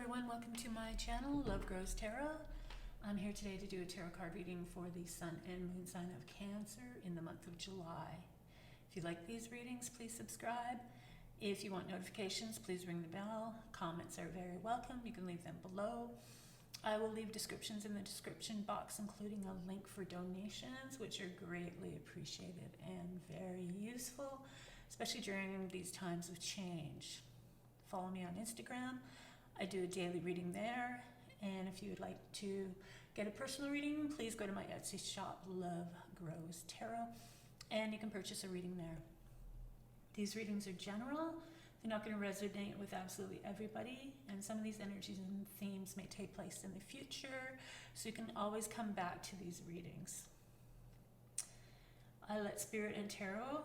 everyone, welcome to my channel, Love Grows Tarot. I'm here today to do a tarot card reading for the Sun and Moon sign of Cancer in the month of July. If you like these readings, please subscribe. If you want notifications, please ring the bell. Comments are very welcome. You can leave them below. I will leave descriptions in the description box, including a link for donations, which are greatly appreciated and very useful, especially during these times of change. Follow me on Instagram. I do a daily reading there, and if you would like to get a personal reading, please go to my Etsy shop, Love Grows Tarot, and you can purchase a reading there. These readings are general. They're not going to resonate with absolutely everybody, and some of these energies and themes may take place in the future, so you can always come back to these readings. I let Spirit and Tarot,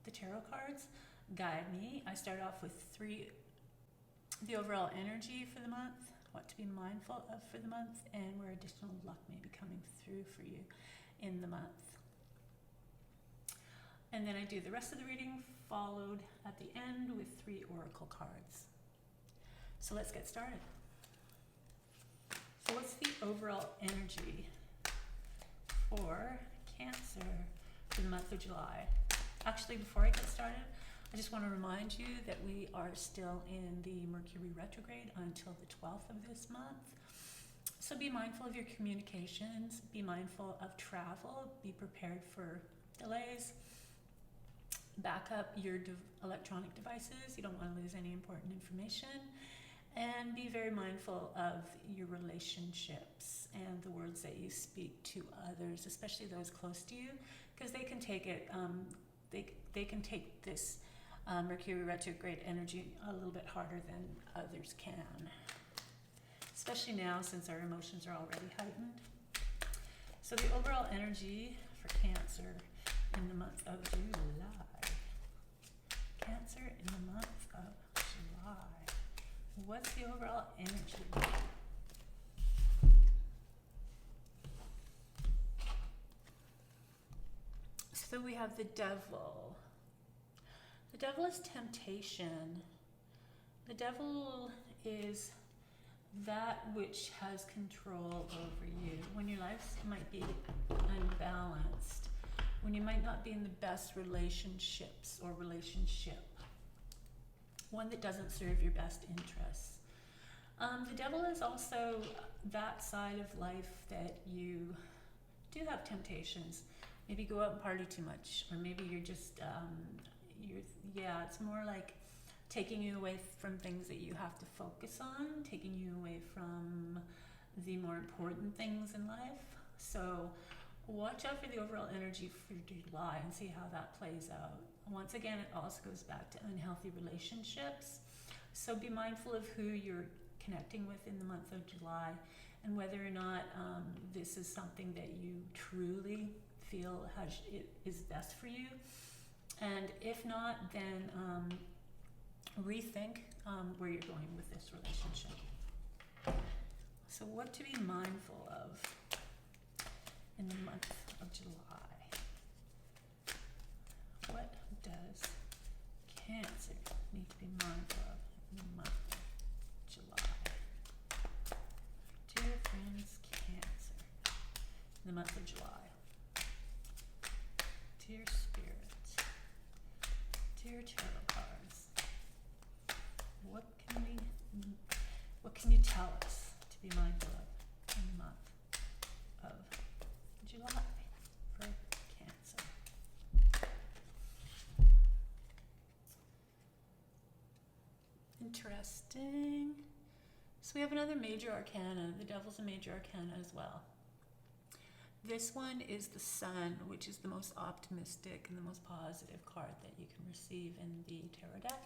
the tarot cards, guide me. I start off with the overall energy for the month, what to be mindful of for the month, and where additional luck may be coming through for you in the month. And then I do the rest of the reading, followed at the end with 3 oracle cards. So let's get started. So what's the overall energy for Cancer for the month of July? Actually, before I get started, I just want to remind you that we are still in the Mercury retrograde until the 12th of this month. So be mindful of your communications, be mindful of travel, be prepared for delays, back up your electronic devices, you don't want to lose any important information, and be very mindful of your relationships and the words that you speak to others, especially those close to you, because they can take it, they can take this Mercury retrograde energy a little bit harder than others can, especially now since our emotions are already heightened. So the overall energy for Cancer in the month of July. Cancer in the month of July. What's the overall energy? So we have the Devil. The Devil is temptation. The Devil is that which has control over you. When your life might be unbalanced, when you might not be in the best relationships or relationship, one that doesn't serve your best interests. The Devil is also that side of life that you do have temptations. Maybe go out and party too much, or maybe you're just, it's more like taking you away from things that you have to focus on, taking you away from the more important things in life. So watch out for the overall energy for July and see how that plays out. Once again, it also goes back to unhealthy relationships. So be mindful of who you're connecting with in the month of July, and whether or not this is something that you truly feel is best for you. And if not, then rethink where you're going with this relationship. So what to be mindful of in the month of July? What does Cancer need to be mindful of in the month of July? Dear friends, Cancer, in the month of July. Dear Spirit, dear tarot cards, what can you tell us to be mindful of in the month of July for Cancer? Interesting. So we have another major arcana. The Devil's a major arcana as well. This one is the Sun, which is the most optimistic and the most positive card that you can receive in the tarot deck.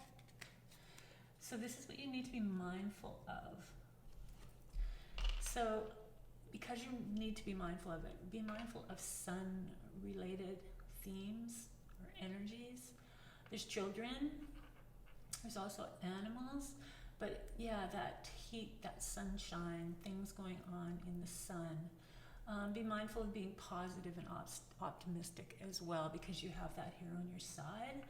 So this is what you need to be mindful of. So because you need to be mindful of it, be mindful of Sun-related themes or energies. There's children, there's also animals, but yeah, that heat, that sunshine, things going on in the sun. Be mindful of being positive and optimistic as well, because you have that here on your side.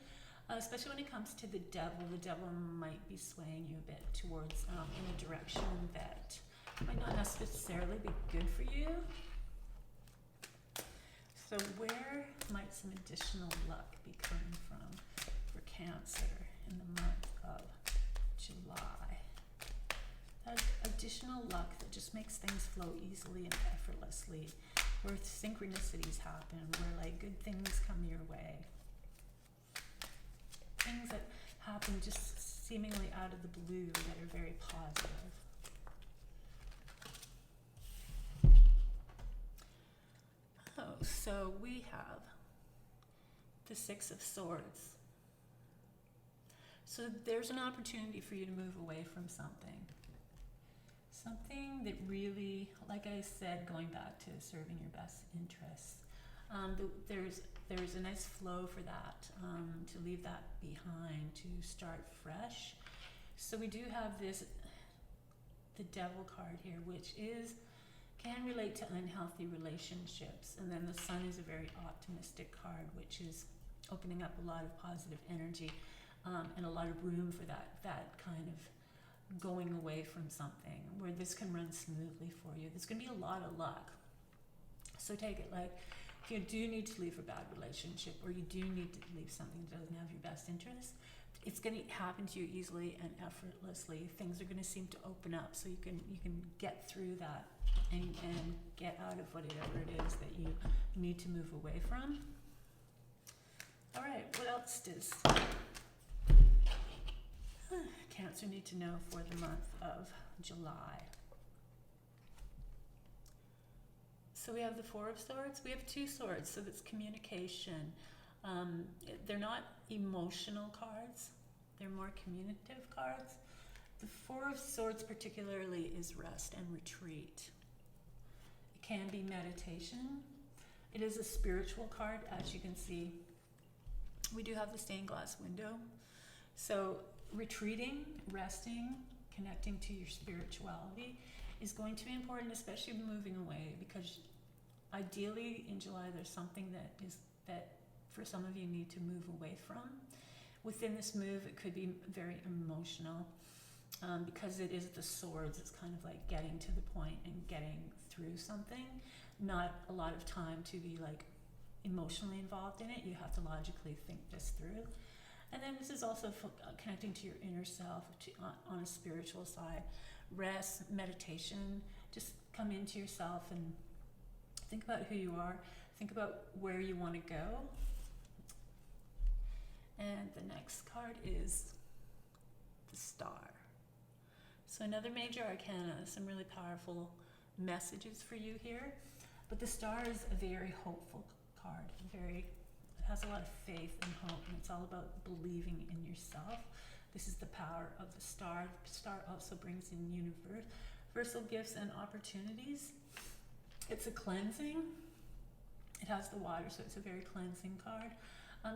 especially when it comes to the devil. The devil might be swaying you a bit towards in a direction that might not necessarily be good for you. So where might some additional luck be coming from for Cancer in the month of July? That additional luck that just makes things flow easily and effortlessly, where synchronicities happen, where like good things come your way. Things that happen just seemingly out of the blue that are very positive. Oh, so we have the Six of Swords. So there's an opportunity for you to move away from something. Something that really, like I said, going back to serving your best interests. There's a nice flow for that, to leave that behind, to start fresh. So we do have the Devil card here, which can relate to unhealthy relationships. And then the Sun is a very optimistic card, which is opening up a lot of positive energy, and a lot of room for that kind of going away from something, where this can run smoothly for you. There's going to be a lot of luck. So take it like, if you do need to leave a bad relationship, or you do need to leave something that doesn't have your best interest, it's going to happen to you easily and effortlessly. Things are going to seem to open up, so you can get through that and get out of whatever it is that you need to move away from. All right, what else does Cancer need to know for the month of July? So we have the Four of Swords. We have two swords, so that's communication. They're not emotional cards. They're more communicative cards. The Four of Swords particularly is rest and retreat. It can be meditation. It is a spiritual card, as you can see. We do have the stained glass window. So retreating, resting, connecting to your spirituality is going to be important, especially moving away, because ideally in July there's something that for some of you need to move away from. Within this move, it could be very emotional, because it is the swords. It's kind of like getting to the point and getting through something. Not a lot of time to be like emotionally involved in it. You have to logically think this through. And then this is also connecting to your inner self, on a spiritual side. Rest, meditation, just come into yourself and think about who you are. Think about where you want to go. And the next card is the Star. So another major arcana, some really powerful messages for you here. But the Star is a very hopeful card, it has a lot of faith and hope, and it's all about believing in yourself. This is the power of the Star. The Star also brings in universal gifts and opportunities. It's a cleansing. It has the water, so it's a very cleansing card.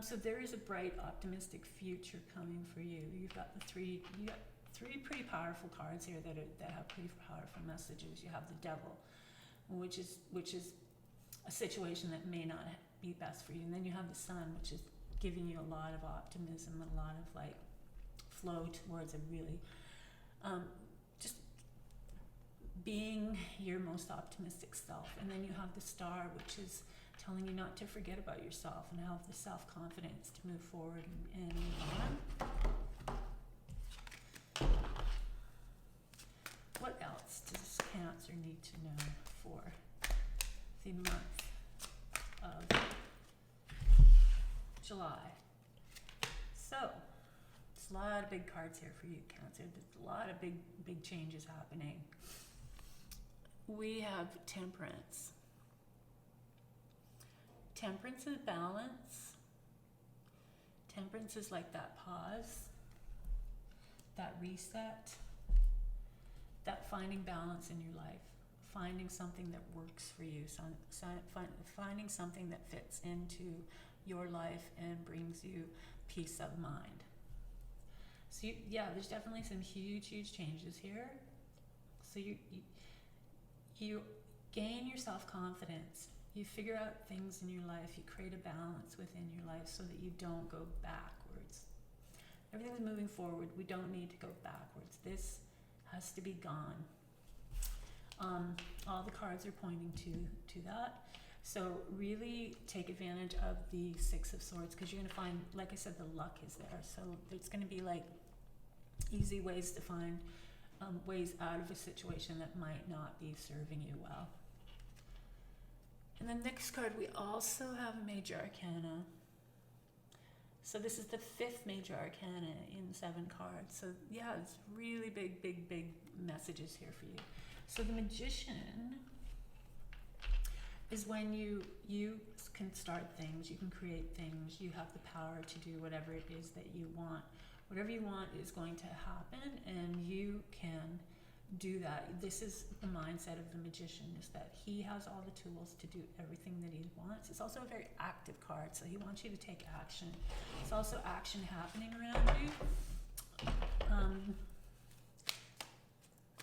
So there is a bright, optimistic future coming for you. You got three pretty powerful cards here that have pretty powerful messages. You have the Devil, which is a situation that may not be best for you. And then you have the Sun, which is giving you a lot of optimism, a lot of like flow towards a really just being your most optimistic self. And then you have the Star, which is telling you not to forget about yourself and have the self-confidence to move forward and move on. What else does Cancer need to know for the month of July? So, there's a lot of big cards here for you, Cancer. There's a lot of big changes happening. We have Temperance. Temperance is balance. Temperance is like that pause, that reset, that finding balance in your life, finding something that works for you, finding something that fits into your life and brings you peace of mind. So there's definitely some huge changes here. So you gain your self-confidence. You figure out things in your life. You create a balance within your life so that you don't go backwards. Everything's moving forward. We don't need to go backwards. This has to be gone. All the cards are pointing to that. So really take advantage of the Six of Swords, because you're going to find, like I said, the luck is there. So it's going to be like easy ways to find ways out of a situation that might not be serving you well. And then next card, we also have a Major Arcana. So this is the 5th Major Arcana in 7 cards. So yeah, it's really big messages here for you. So the Magician is when you can start things, you can create things, you have the power to do whatever it is that you want. Whatever you want is going to happen, and you can do that. This is the mindset of the Magician, is that he has all the tools to do everything that he wants. It's also a very active card, so he wants you to take action. It's also action happening around you.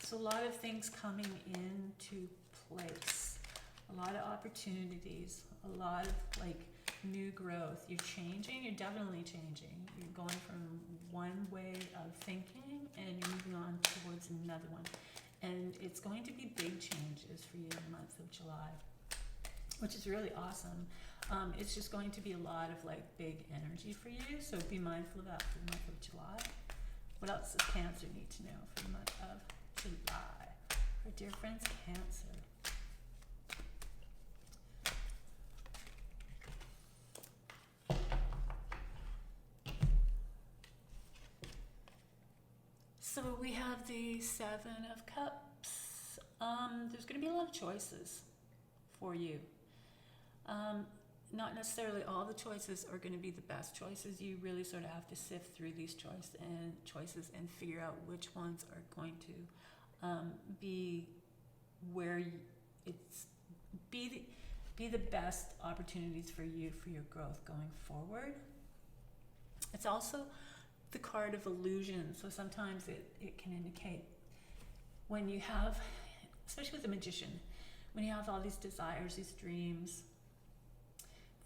So a lot of things coming into place, a lot of opportunities, a lot of like new growth. You're changing, you're definitely changing. You're going from one way of thinking and you're moving on towards another one. And it's going to be big changes for you in the month of July, which is really awesome. It's just going to be a lot of like big energy for you. So be mindful of that for the month of July. What else does Cancer need to know for the month of July? Our dear friends, Cancer. So we have the 7 of Cups. There's going to be a lot of choices for you. Not necessarily all the choices are going to be the best choices. You really sort of have to sift through these choices and figure out which ones are going to be where be the best opportunities for you for your growth going forward. It's also the card of illusion. So sometimes it can indicate when you have, especially with the Magician, when you have all these desires, these dreams,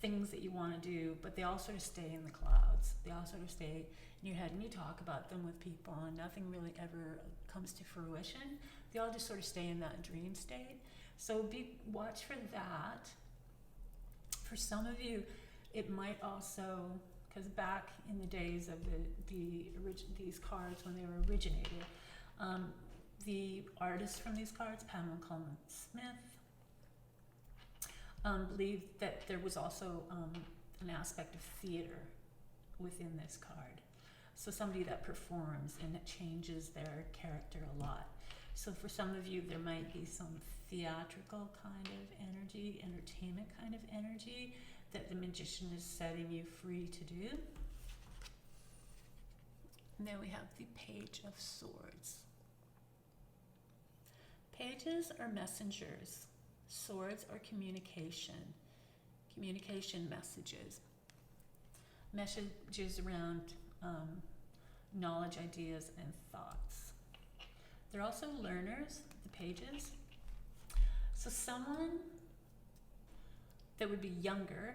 things that you want to do, but they all sort of stay in the clouds. They all sort of stay in your head, and you talk about them with people and nothing really ever comes to fruition. They all just sort of stay in that dream state. So watch for that. For some of you, it might also, because back in the days of these cards when they were originated, the artists from these cards, Pamela Coleman Smith, believed that there was also an aspect of theater within this card. So somebody that performs and it changes their character a lot. So for some of you, there might be some theatrical kind of energy, entertainment kind of energy that the Magician is setting you free to do. And then we have the Page of Swords. Pages are messengers. Swords are communication messages. Messages around knowledge, ideas, and thoughts. They're also learners, the pages. So someone that would be younger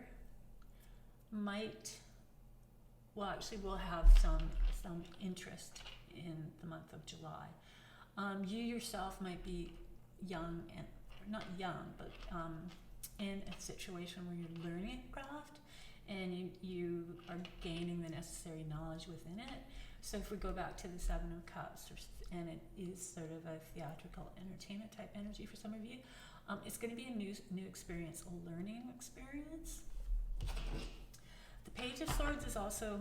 will have some interest in the month of July. You yourself might be young, and not young, but in a situation where you're learning a craft and you are gaining the necessary knowledge within it. So if we go back to the 7 of Cups, and it is sort of a theatrical entertainment type energy for some of you, it's going to be a new experience, a learning experience. The Page of Swords is also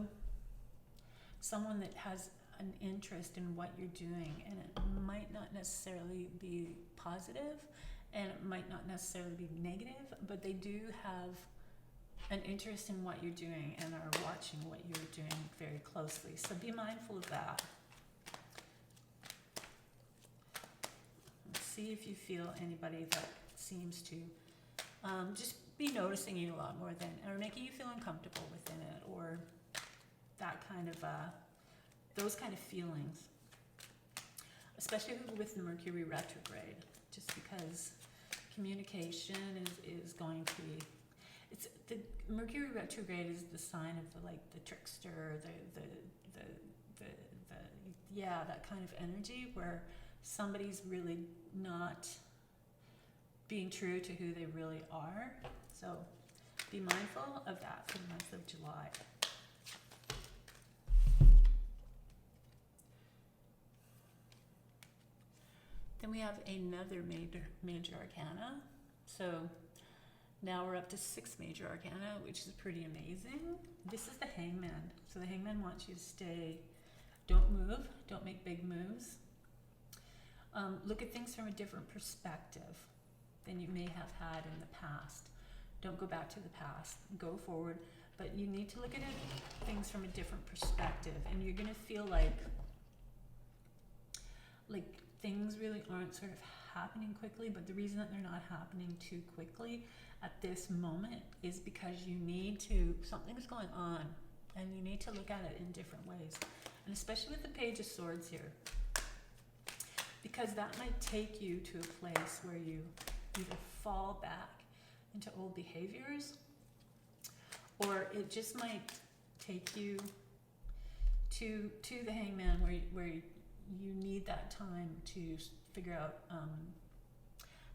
someone that has an interest in what you're doing, and it might not necessarily be positive, and it might not necessarily be negative, but they do have an interest in what you're doing and are watching what you're doing very closely. So be mindful of that. See if you feel anybody that seems to just be noticing you a lot more than, or making you feel uncomfortable within it, or that kind of those kind of feelings, especially with the Mercury retrograde, just because communication is going to be, the Mercury retrograde is the sign of the trickster, that kind of energy where somebody's really not being true to who they really are. So be mindful of that for the month of July. Then we have another major arcana. So now we're up to 6 major arcana, which is pretty amazing. This is the Hangman. So the Hangman wants you to stay, don't move, don't make big moves. Look at things from a different perspective than you may have had in the past. Don't go back to the past, go forward, but you need to look at things from a different perspective, and you're gonna feel like things really aren't sort of happening quickly, but the reason that they're not happening too quickly at this moment is because something's going on, and you need to look at it in different ways. And especially with the Page of Swords here, because that might take you to a place where you either fall back into old behaviors, or it just might take you to the Hangman where you need that time to figure out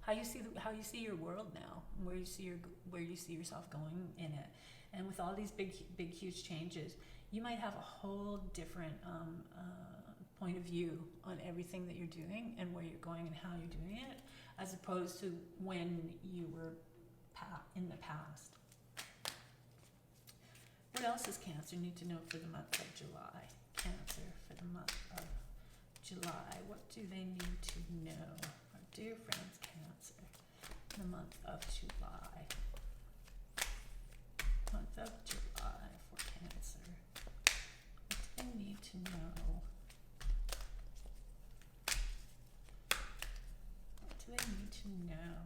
how you see your world now, where you see yourself going in it. And with all these big huge changes, you might have a whole different point of view on everything that you're doing and where you're going and how you're doing it, as opposed to when you were in the past. What else does Cancer need to know for the month of July? Cancer for the month of July. What do they need to know? Our dear friends, Cancer, in the month of July. Month of July for Cancer. What do they need to know? What do they need to know?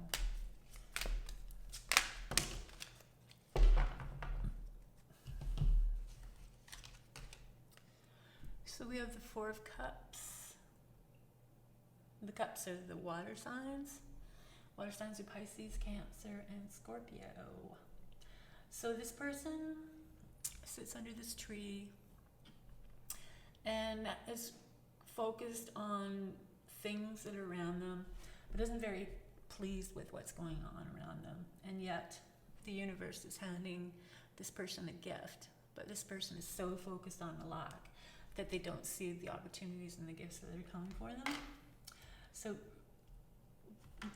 So we have the 4 of Cups. The cups are the water signs. Water signs are Pisces, Cancer, and Scorpio. So this person sits under this tree and is focused on things that are around them, but isn't very pleased with what's going on around them. And yet the universe is handing this person a gift, but this person is so focused on the lack that they don't see the opportunities and the gifts that are coming for them. So,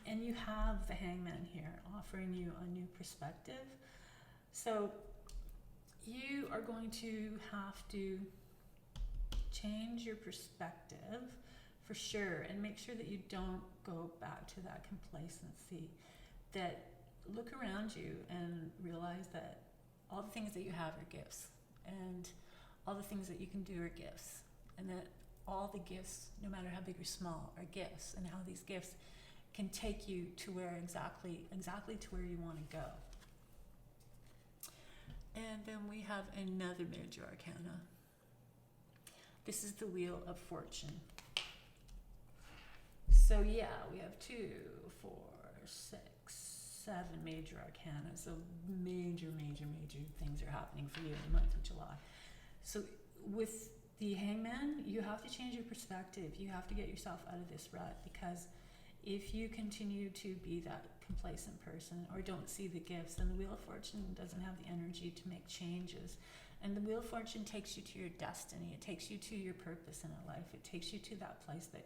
and you have the Hangman here offering you a new perspective. So you are going to have to change your perspective for sure, and make sure that you don't go back to that complacency. That look around you and realize that all the things that you have are gifts, and all the things that you can do are gifts, and that all the gifts, no matter how big or small, are gifts, and how these gifts can take you to where exactly to where you want to go. And then we have another major arcana. This is the Wheel of Fortune. So yeah, we have 2, 4, 6, 7 major arcana. So major things are happening for you in the month of July. So with the Hangman, you have to change your perspective. You have to get yourself out of this rut, because if you continue to be that complacent person or don't see the gifts, then the Wheel of Fortune doesn't have the energy to make changes. And the Wheel of Fortune takes you to your destiny. It takes you to your purpose in life. It takes you to that place that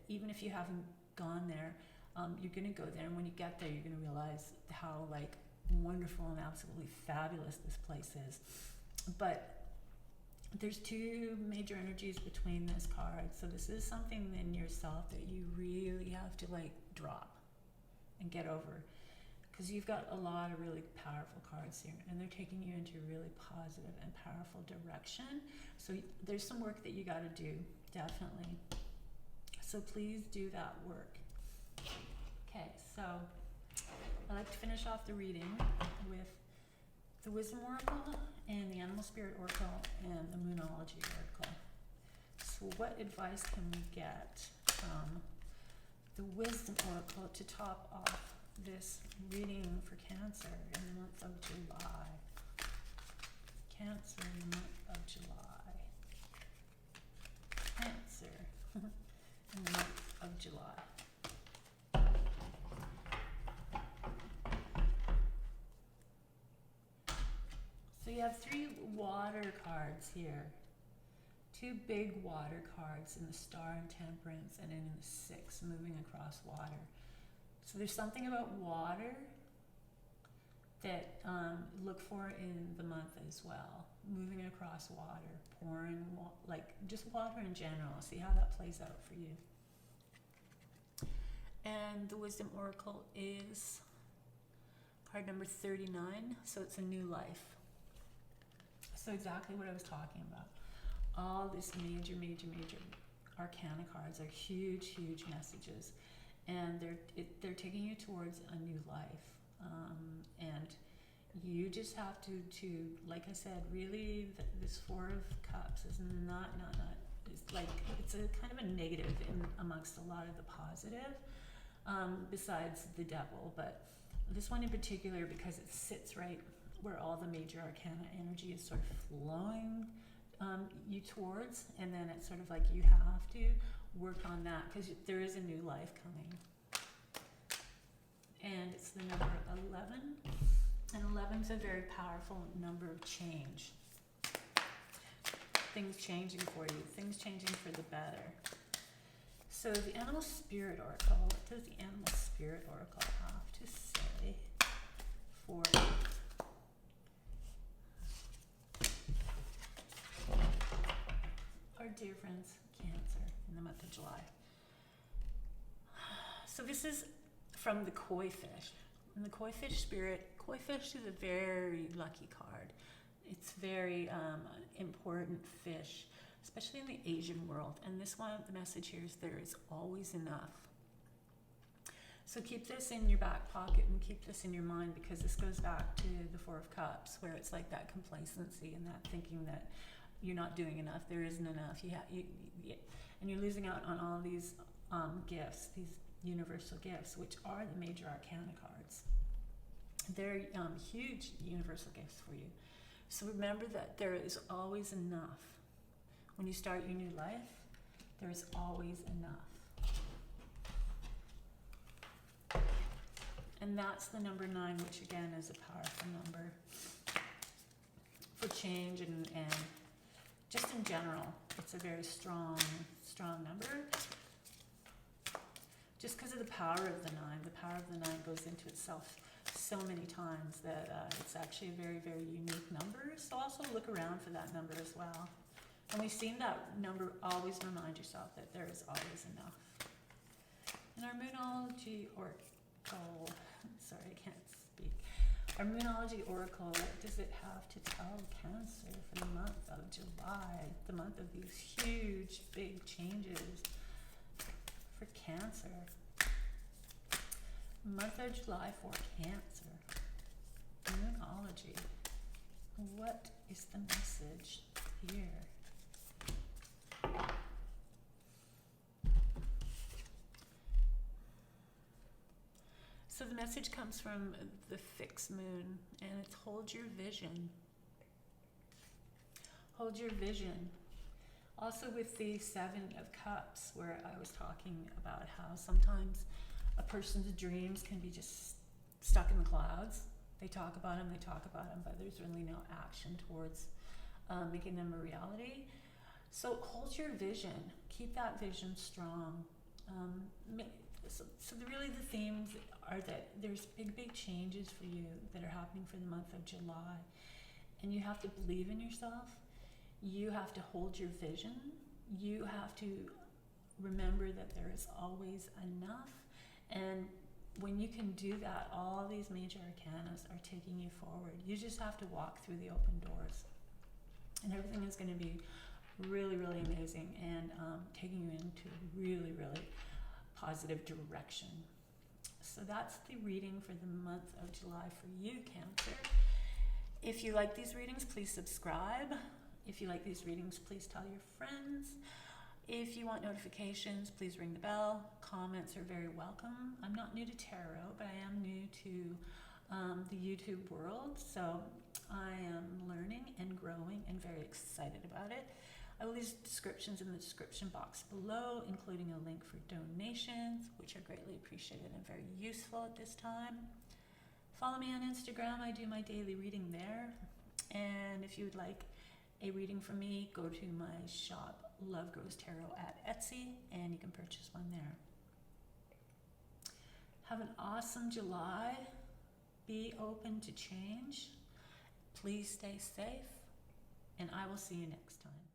even if you haven't gone there, you're going to go there. And when you get there, you're going to realize how wonderful and absolutely fabulous this place is. But there's 2 major energies between this card. So this is something in yourself that you really have to drop and get over, because you've got a lot of really powerful cards here, and they're taking you into a really positive and powerful direction. So there's some work that you got to do, definitely. So please do that work. Okay, so I like to finish off the reading with the Wisdom Oracle and the Animal Spirit Oracle and the Moonology Oracle. So what advice can we get from the Wisdom Oracle to top off this reading for Cancer in the month of July? Cancer in the month of July. in the month of July. So you have 3 water cards here. 2 big water cards in the Star and Temperance, and in the 6 moving across water. So there's something about water that look for in the month as well. Moving across water, pouring, like just water in general. See how that plays out for you. And the Wisdom Oracle is card number 39, so it's a new life. So exactly what I was talking about. All this major arcana cards are huge messages, and they're taking you towards a new life. And you just have to like I said, really, this 4 of Cups is not it's like, it's a kind of a negative amongst a lot of the positive, besides the Devil. But this one in particular, because it sits right where all the major arcana energy is sort of flowing you towards, and then it's sort of like you have to work on that, because there is a new life coming. And it's the number 11, and 11 is a very powerful number of change. Things changing for you, things changing for the better. So the Animal Spirit Oracle, what does the Animal Spirit Oracle have to say for our dear friends, Cancer, in the month of July? So this is from the Koi Fish. And the Koi Fish Spirit, Koi Fish is a very lucky card. It's very important fish, especially in the Asian world. And this one, the message here is there is always enough. So keep this in your back pocket and keep this in your mind, because this goes back to the 4 of Cups, where it's like that complacency and that thinking that you're not doing enough, there isn't enough, and you're losing out on all these gifts, these universal gifts, which are the major arcana cards. They're huge universal gifts for you. So remember that there is always enough. When you start your new life, there is always enough. And that's the number 9, which again is a powerful number for change and just in general. It's a very strong number. Just because of the power of the 9. The power of the 9 goes into itself so many times that it's actually a very unique number. So also look around for that number as well. And we've seen that number, always remind yourself that there is always enough. In our Moonology Oracle, sorry, I can't speak. Our Moonology Oracle, what does it have to tell Cancer for the month of July? The month of these huge, big changes for Cancer. Month of July for Cancer. Moonology. What is the message here? So the message comes from the fixed moon, and it's hold your vision. Hold your vision. Also with the 7 of Cups, where I was talking about how sometimes a person's dreams can be just stuck in the clouds. They talk about them, but there's really no action towards making them a reality. So hold your vision. Keep that vision strong. So really the themes are that there's big changes for you that are happening for the month of July. And you have to believe in yourself. You have to hold your vision. You have to remember that there is always enough. And when you can do that, all these major arcanas are taking you forward. You just have to walk through the open doors. And everything is going to be really amazing and taking you into a really positive direction. So that's the reading for the month of July for you, Cancer. If you like these readings, please subscribe. If you like these readings, please tell your friends. If you want notifications, please ring the bell. Comments are very welcome. I'm not new to tarot, but I am new to the YouTube world, so I am learning and growing and very excited about it. I will leave descriptions in the description box below, including a link for donations, which are greatly appreciated and very useful at this time. Follow me on Instagram. I do my daily reading there. And if you would like a reading from me, go to my shop, Love Grows Tarot, at Etsy, and you can purchase one there. Have an awesome July. Be open to change. Please stay safe, and I will see you next time.